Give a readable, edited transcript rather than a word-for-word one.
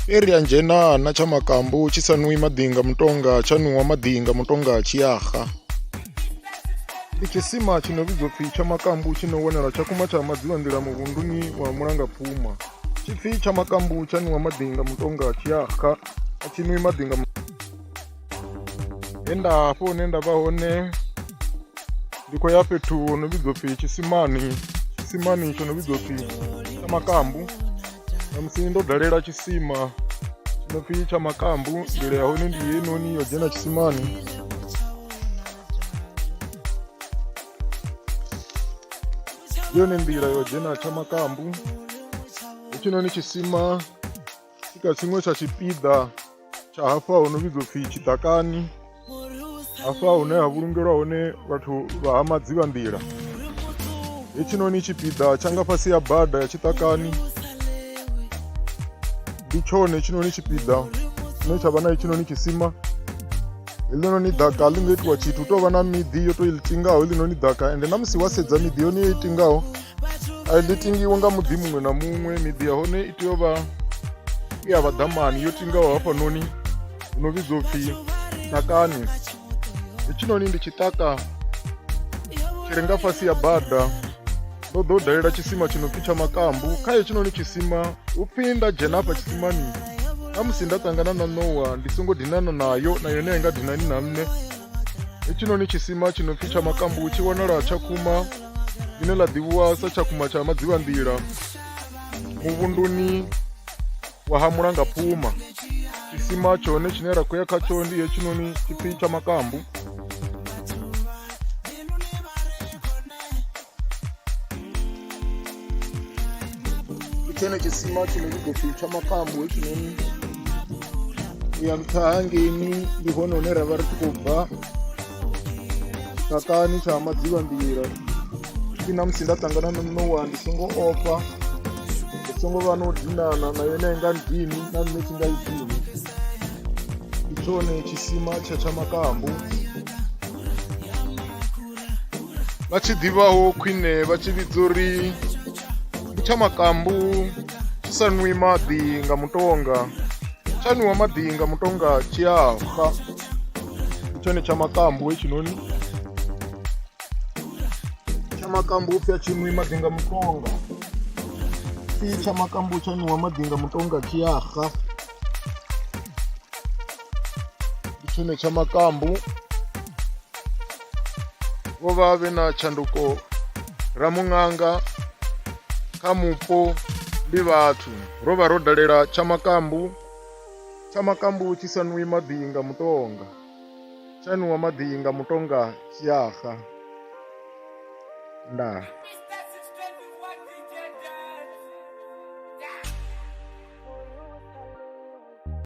area njena na Tshamakambu tshisanwi madinga mutonga chanuwa madinga mutonga chiyaha. Tshisima chinovidzwa pfi Tshamakambu chinowonela Tshakhuma cha madzivandira muvhunduni wa ha-Mulangaphuma. Chipfi Tshamakambu chanuwa madinga mutonga chiyaha achinwi madinga enda hafho hune nda vha hone ndi khou ya fhethu ho no vhidzwa pfi tshisimani tsho no vhidzwa pfi Tshamakambu. Namusi ndo dalela tshisima tshi no pfi Tshamakambu, nḓila ya hone ndi heinoni yo dzhena tshisimani. Yone nḓila yo dzhena Tshamakambu. Hetshinoni tshisima tshika tshiṅwe tsha tshipiḓa tsha hafha ho no vhidzwa pfi tshiḓakani, hafha hune ha vhulungelwa hone vhathu vha ha madzivhanḓila. Hetshinoni tshipiḓa tsha nga fhasi ya bada ya tshiṱakani ndi tshone hetshinoni tshipiḓa tshine tsha vha na hetshinoni tshisima. Heḽinoni ḓaka ḽi nga itiwa tshithu, hu tou vha na miḓi yo tou ḽi tingaho heḽinoni ḓaka, ende na musi wa sedza miḓi yone yo i tingaho a ḽi tingiwa nga muḓi muṅwe na muṅwe. Miḓi ya hone i tea u vha i ya vhaḓamani yo tingaho hafhanoni hu no vhidzwa pfi ḓakani. Hetshinoni ndi tshiṱaka tshi re nga fhasi ya bada. Ndo ḓo dalela tshisima tshi no pfi Tshamakambu. Kha hetshinoni tshisima hu pfi nda dzhena hafha tshisimani na musi nda ṱangana na Nowa ndi songo dinana nayo, na yone a i nga dinani na nṋe. Hetshinoni tshisima tshi no pfi Tshamakambu tshi wanala Tshakhuma, ḽine ḽa ḓivhiwa sa Tshakhuma tsha madzivhanḓila muvhunduni wa ha-Mulangaphuma. Tshisima tshone tshine ra khou ya khatsho ndi hetshinoni tshipfi Tshamakambu. Tshone tshisima tshi no vhidzwa pfi Tshamakambu hetshinoni ya nṱha hangeini ndi hone hune ra vha ri tshi khou bva tshiṱakani tsha madzivhanḓila. Na musi nda ṱangana na Nowa ndi songo ofha, ndi songo vha no dinana na yone a i nga ndini na nṋe tshi nga i dini. Ndi tshone tshisima tsha Tshamakambu. Vha tshi ḓivhaho khwine vha tshi vhidza uri Tshamakambu tshi sa nwi maḓi nga mutonga, tsha nwiwa maḓi nga mutonga tshiyaha. Ndi tshone Tshamakambu hetshinoni. Tshamakambu upfi a tshi nwi maḓi nga mutonga, pfi Tshamakambu tsha nwiwa maḓi nga mutonga tshiyaha. Ndi tshone Tshamakambu. Vho vha vhe na tshanduko ramuṅanga kha mupo ndi vhathu. Ro vha ro dalela Tshamakambu. Tshamakambu tshi sa nwi maḓi nga mutonga, tsha nwiwa maḓi nga mutonga tshiyaha. Ndaa.